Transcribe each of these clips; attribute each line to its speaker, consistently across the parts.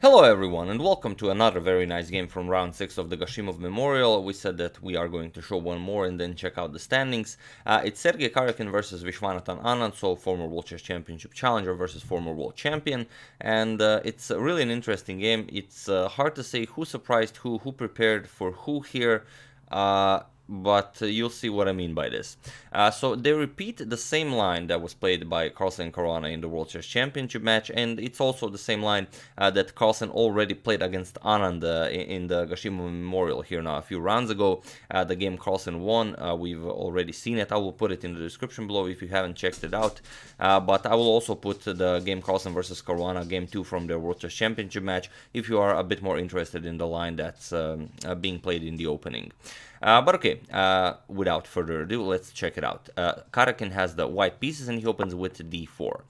Speaker 1: Hello everyone and welcome to another very nice game from round 6 of the Gashimov Memorial. We said that we are going to show one more and then check out the standings. It's Sergey Karjakin versus Vishwanathan Anand, so former World Chess Championship challenger versus former world champion. And it's really an interesting game. It's hard to say who surprised who prepared for who here. But you'll see what I mean by this. So they repeat the same line that was played by Carlsen and Caruana in the World Chess Championship match, and it's also the same line that Carlsen already played against Anand in the Gashimov Memorial here now a few rounds ago. The game Carlsen won, we've already seen it. I will put it in the description below if you haven't checked it out. But I will also put the game Carlsen versus Caruana, game 2 from their World Chess Championship match, if you are a bit more interested in the line that's being played in the opening. But okay, without further ado, let's check it out. Karjakin has the white pieces and he opens with d4.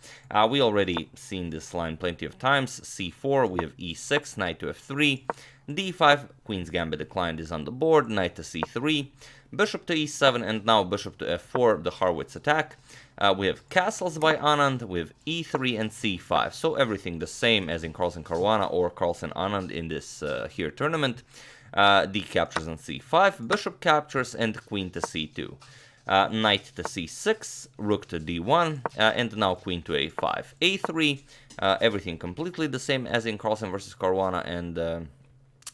Speaker 1: We already seen this line plenty of times. c4, we have e6, knight to f3, d5, queen's gambit declined is on the board, knight to c3, bishop to e7, and now bishop to f4, the Harwitz attack. We have castles by Anand, we have e3 and c5, so everything the same as in Carlsen Caruana or Carlsen Anand in this here tournament. D captures on c5, bishop captures, and queen to c2. Knight to c6, rook to d1, and now queen to a5. a3, everything completely the same as in Carlsen versus Caruana and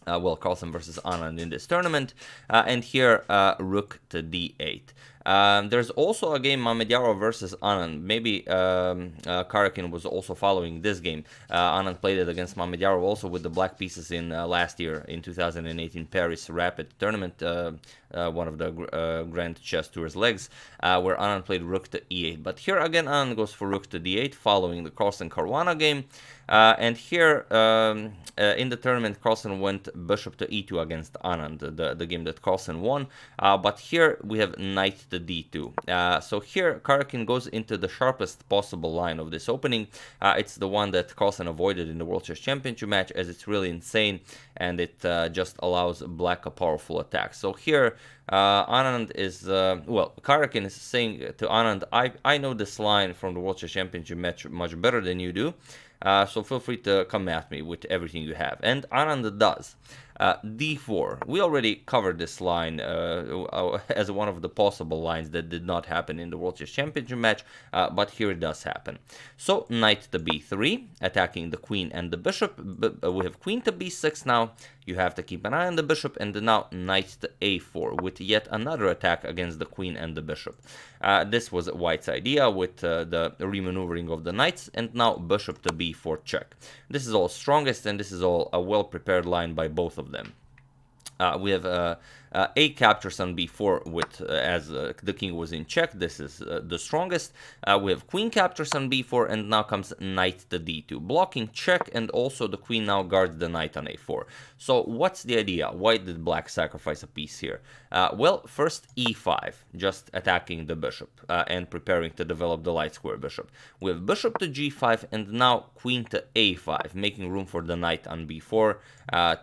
Speaker 1: Carlsen versus Anand in this tournament. And here, rook to d8. There's also a game Mamedyarov versus Anand. Maybe Karjakin was also following this game. Anand played it against Mamedyarov also with the black pieces in last year in 2018 Paris Rapid tournament, one of the Grand Chess Tour's legs, where Anand played rook to e8. But here again Anand goes for rook to d8 following the Carlsen Caruana game. And here in the tournament Carlsen went bishop to e2 against Anand, the game that Carlsen won. But here we have knight to d2. So here Karjakin goes into the sharpest possible line of this opening. It's the one that Carlsen avoided in the World Chess Championship match, as it's really insane and it just allows black a powerful attack. So here Anand is, Karjakin is saying to Anand, I know this line from the World Chess Championship match much better than you do. So feel free to come at me with everything you have. And Anand does. d4. We already covered this line as one of the possible lines that did not happen in the World Chess Championship match, but here it does happen. So knight to b3, attacking the queen and the bishop. We have queen to b6 now. You have to keep an eye on the bishop, and now knight to a4 with yet another attack against the queen and the bishop. This was White's idea with the remaneuvering of the knights, and now bishop to b4 check. This is all strongest, and this is all a well-prepared line by both of them. We have a captures on b4 with as the king was in check. This is the strongest. We have queen captures on b4, and now comes knight to d2, blocking check, and also the queen now guards the knight on a4. So what's the idea? Why did black sacrifice a piece here? Well, first e5, just attacking the bishop and preparing to develop the light square bishop. We have bishop to g5, and now queen to a5, making room for the knight on b4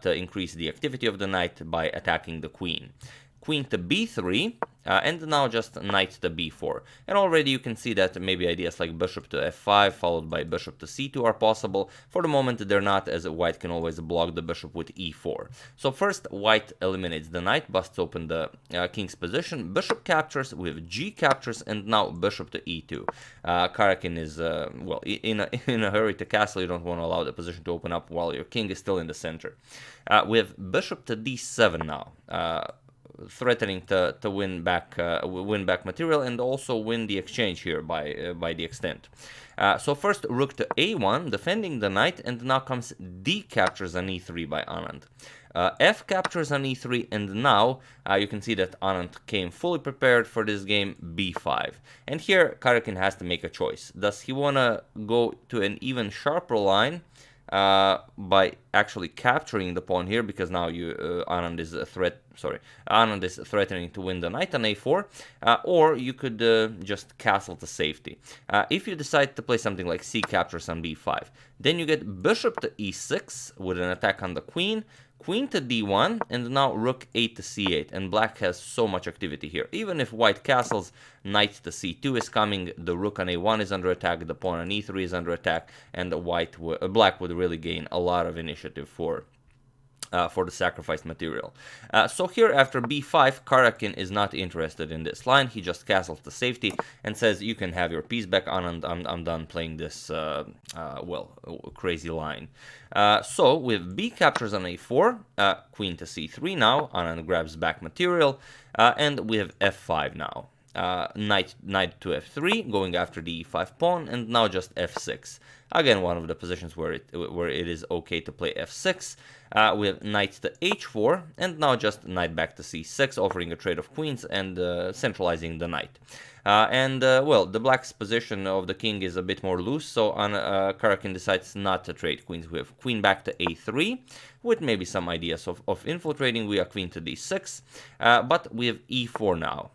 Speaker 1: to increase the activity of the knight by attacking the queen. Queen to b3, and now just knight to b4. And already you can see that maybe ideas like bishop to f5 followed by bishop to c2 are possible. For the moment they're not, as white can always block the bishop with e4. So first white eliminates the knight, busts open the king's position, bishop captures, we have g captures, and now bishop to e2. Karjakin is, in a hurry to castle. You don't want to allow the position to open up while your king is still in the center. We have bishop to d7 now. Threatening to win back material and also win the exchange here by the extent. So first rook to a1, defending the knight, and now comes d captures on e3 by Anand. F captures on e3, and now you can see that Anand came fully prepared for this game, b5. And here Karjakin has to make a choice. Does he want to go to an even sharper line by actually capturing the pawn here, because now Anand is threatening to win the knight on a4, or you could just castle to safety. If you decide to play something like c captures on b5, then you get bishop to e6 with an attack on the queen, queen to d1, and now rook 8 to c8, and black has so much activity here. Even if white castles, knight to c2 is coming, the rook on a1 is under attack, the pawn on e3 is under attack, and black would really gain a lot of initiative for the sacrificed material. So here after b5, Karjakin is not interested in this line. He just castles to safety and says, you can have your piece back, Anand. I'm done playing this, crazy line. So with b captures on a4, queen to c3 now, Anand grabs back material, and we have f5 now. Knight to f3, going after the e5 pawn, and now just f6. Again, one of the positions where it is okay to play f6. We have knight to h4, and now just knight back to c6, offering a trade of queens and centralizing the knight. The black's position of the king is a bit more loose, so Karjakin decides not to trade queens. We have queen back to a3, with maybe some ideas of infiltrating. We have queen to d6, but we have e4 now.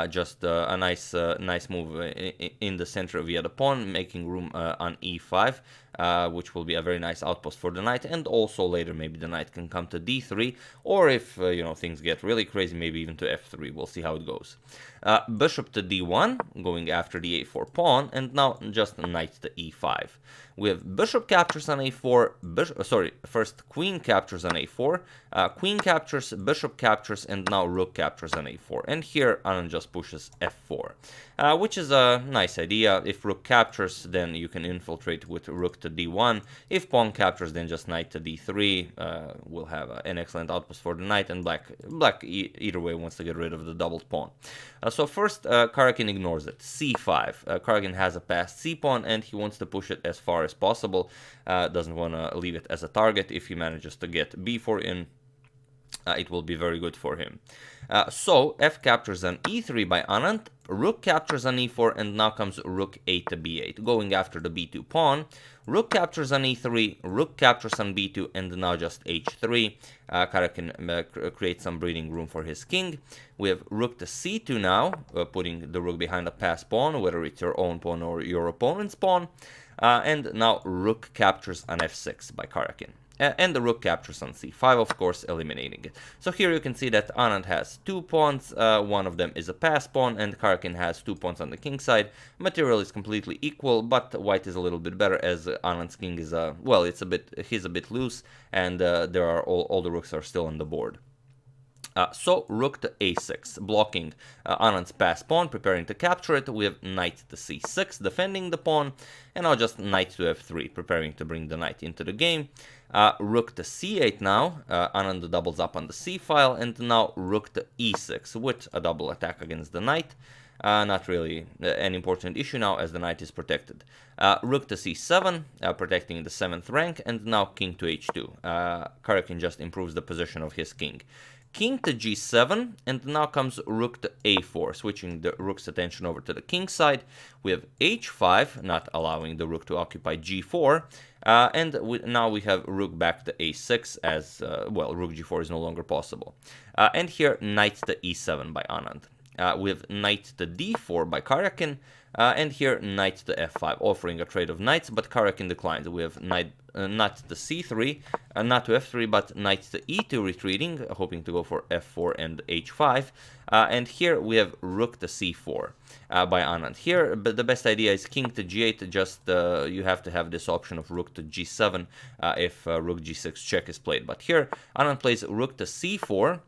Speaker 1: Just a nice move in the center via the pawn, making room on e5, which will be a very nice outpost for the knight, and also later maybe the knight can come to d3, or if things get really crazy, maybe even to f3. We'll see how it goes. Bishop to d1, going after the a4 pawn, and now just knight to e5. We have bishop captures on a4, first queen captures on a4, queen captures, bishop captures, and now rook captures on a4. And here Anand just pushes f4, which is a nice idea. If rook captures, then you can infiltrate with rook to d1. If pawn captures, then just knight to d3. We'll have an excellent outpost for the knight, and black either way wants to get rid of the doubled pawn. So first, Karjakin ignores it. c5. Karjakin has a passed c-pawn, and he wants to push it as far as possible. Doesn't want to leave it as a target. If he manages to get b4 in, it will be very good for him. So f captures on e3 by Anand, rook captures on e4, and now comes rook 8 to b8, going after the b2 pawn. Rook captures on e3, rook captures on b2, and now just h3. Karjakin creates some breathing room for his king. We have rook to c2 now, putting the rook behind a passed pawn, whether it's your own pawn or your opponent's pawn. And now rook captures on f6 by Karjakin. And the rook captures on c5, of course, eliminating it. So here you can see that Anand has two pawns, one of them is a passed pawn, and Karjakin has 2 pawns on the king side. Material is completely equal, but white is a little bit better, as Anand's king is he's a bit loose, and there are all the rooks are still on the board. So rook to a6, blocking Anand's passed pawn, preparing to capture it. We have knight to c6, defending the pawn, and now just knight to f3, preparing to bring the knight into the game. Rook to c8 now, Anand doubles up on the c file, and now rook to e6 with a double attack against the knight. Not really an important issue now, as the knight is protected. Rook to c7, protecting the 7th rank, and now king to h2. Karjakin just improves the position of his king. King to g7, and now comes rook to a4, switching the rook's attention over to the king side. We have h5, not allowing the rook to occupy g4, and now we have rook back to a6, as, rook g4 is no longer possible. And here, knight to e7 by Anand. We have knight to d4 by Karjakin, and here knight to f5, offering a trade of knights, but Karjakin declines. We have knight not to c3, not to f3, but knight to e2 retreating, hoping to go for f4 and h5. And here we have rook to c4 by Anand. Here, but the best idea is king to g8. Just you have to have this option of rook to g7 if rook g6 check is played. But here Anand plays rook to c4.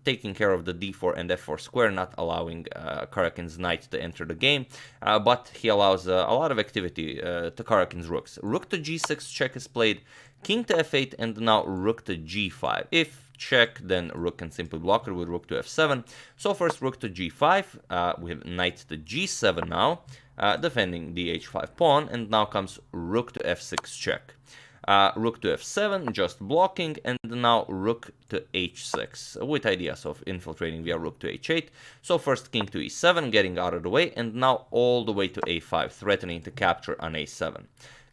Speaker 1: Taking care of the d4 and f4 square, not allowing Karjakin's knight to enter the game, but he allows a lot of activity to Karjakin's rooks. Rook to g6 check is played, king to f8, and now rook to g5. If check, then rook can simply block it with rook to f7. So first rook to g5, we have knight to g7 now, defending the h5 pawn, and now comes rook to f6 check. Rook to f7, just blocking, and now rook to h6, with ideas of infiltrating via rook to h8. So first king to e7, getting out of the way, and now all the way to a5, threatening to capture on a7.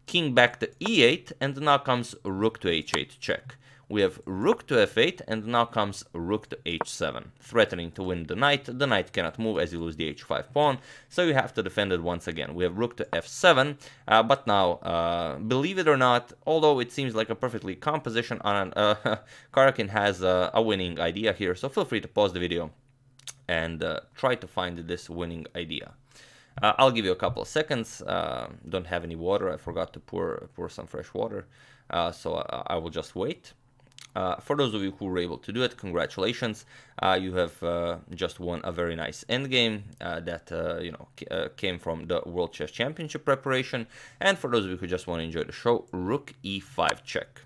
Speaker 1: King back to e8, and now comes rook to h8 check. we have rook to f8, and now comes rook to h7, threatening to win the knight. The knight cannot move as you lose the h5 pawn, so you have to defend it once again. We have rook to f7, but now, believe it or not, although it seems like a perfectly calm position, Karjakin has a winning idea here, so feel free to pause the video and try to find this winning idea. I'll give you a couple of seconds. Don't have any water. I forgot to pour some fresh water, so I will just wait. For those of you who were able to do it, congratulations. You have just won a very nice endgame that came from the World Chess Championship preparation. And for those of you who just want to enjoy the show, rook e5 check.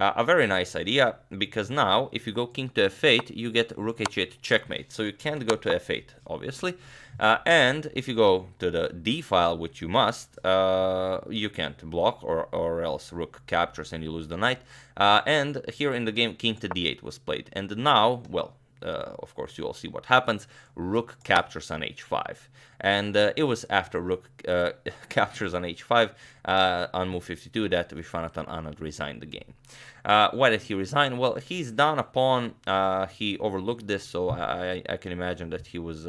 Speaker 1: A very nice idea, because now if you go king to f8, you get rook h8 checkmate. So you can't go to f8, obviously. And if you go to the d file, which you must, you can't block, or else rook captures and you lose the knight. And here in the game, king to d8 was played. And now, well, of course, you all see what happens. Rook captures on h5. And it was after rook captures on h5 on move 52 that Viswanathan Anand resigned the game. Why did he resign? Well, he's down a pawn. He overlooked this, so I can imagine that he was...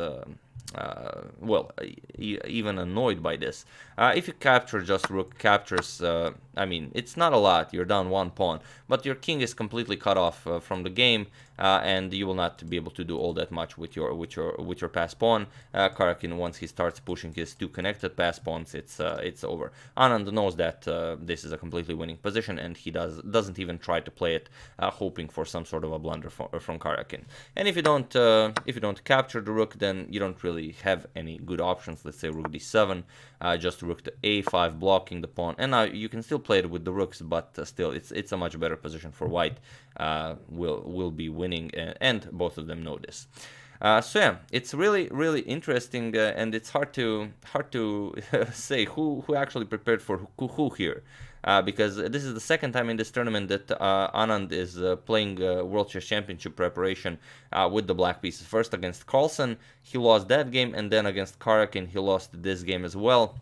Speaker 1: even annoyed by this. If you capture just rook captures, I mean, it's not a lot, you're down one pawn, but your king is completely cut off from the game, and you will not be able to do all that much with your pass pawn. Karjakin, once he starts pushing his two connected pass pawns, it's over. Anand knows that this is a completely winning position, and he doesn't even try to play it, hoping for some sort of a blunder from Karjakin. And if you don't capture the rook, then you don't really have any good options. Let's say rook d7, just rook to a5, blocking the pawn, and now you can still play it with the rooks, but still it's a much better position for white. Will be winning, and both of them know this. So yeah, it's really interesting, and it's hard to say who actually prepared for who here. Because this is the second time in this tournament that Anand is playing World Chess Championship preparation with the black pieces. First against Carlsen, he lost that game, and then against Karjakin, he lost this game as well.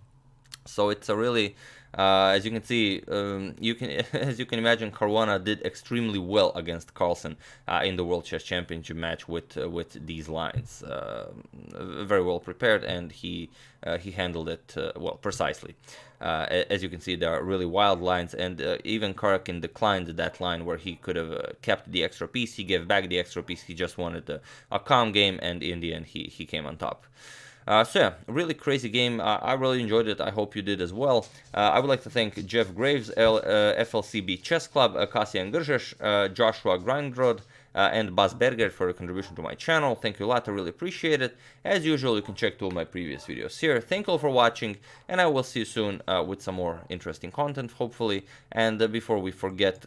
Speaker 1: So it's a really, as you can see, as you can imagine, Caruana did extremely well against Carlsen in the World Chess Championship match with these lines. Very well prepared, and he handled it well, precisely. As you can see, there are really wild lines, and even Karjakin declined that line where he could have kept the extra piece. He gave back the extra piece. He just wanted a calm game, and in the end, he came on top. So yeah, really crazy game. I really enjoyed it. I hope you did as well. I would like to thank Jeff Graves, FLCB Chess Club, Kasian Grzesz, Joshua Grindrod, and Bas Berger for your contribution to my channel. Thank you a lot. I really appreciate it. As usual, you can check two of my previous videos here. Thank you all for watching, and I will see you soon with some more interesting content, hopefully. And before we forget,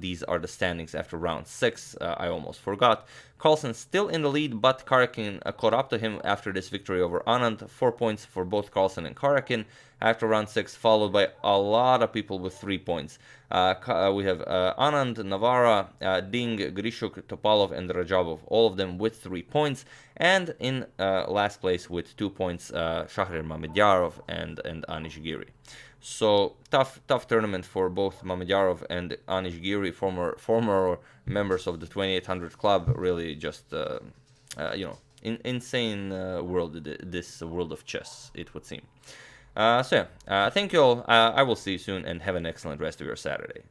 Speaker 1: these are the standings after round 6. I almost forgot. Carlsen still in the lead, but Karjakin caught up to him after this victory over Anand. 4 points for both Carlsen and Karjakin after round 6, followed by a lot of people with 3 points. We have Anand, Navara, Ding, Grishuk, Topalov, and Rajabov, all of them with 3 points. And in last place with 2 points, Shahrir Mamedyarov and Anish Giri. So tough tournament for both Mamedyarov and Anish Giri, former members of the 2800 club. Really just insane world, this world of chess, it would seem. So yeah, thank you all. I will see you soon, and have an excellent rest of your Saturday.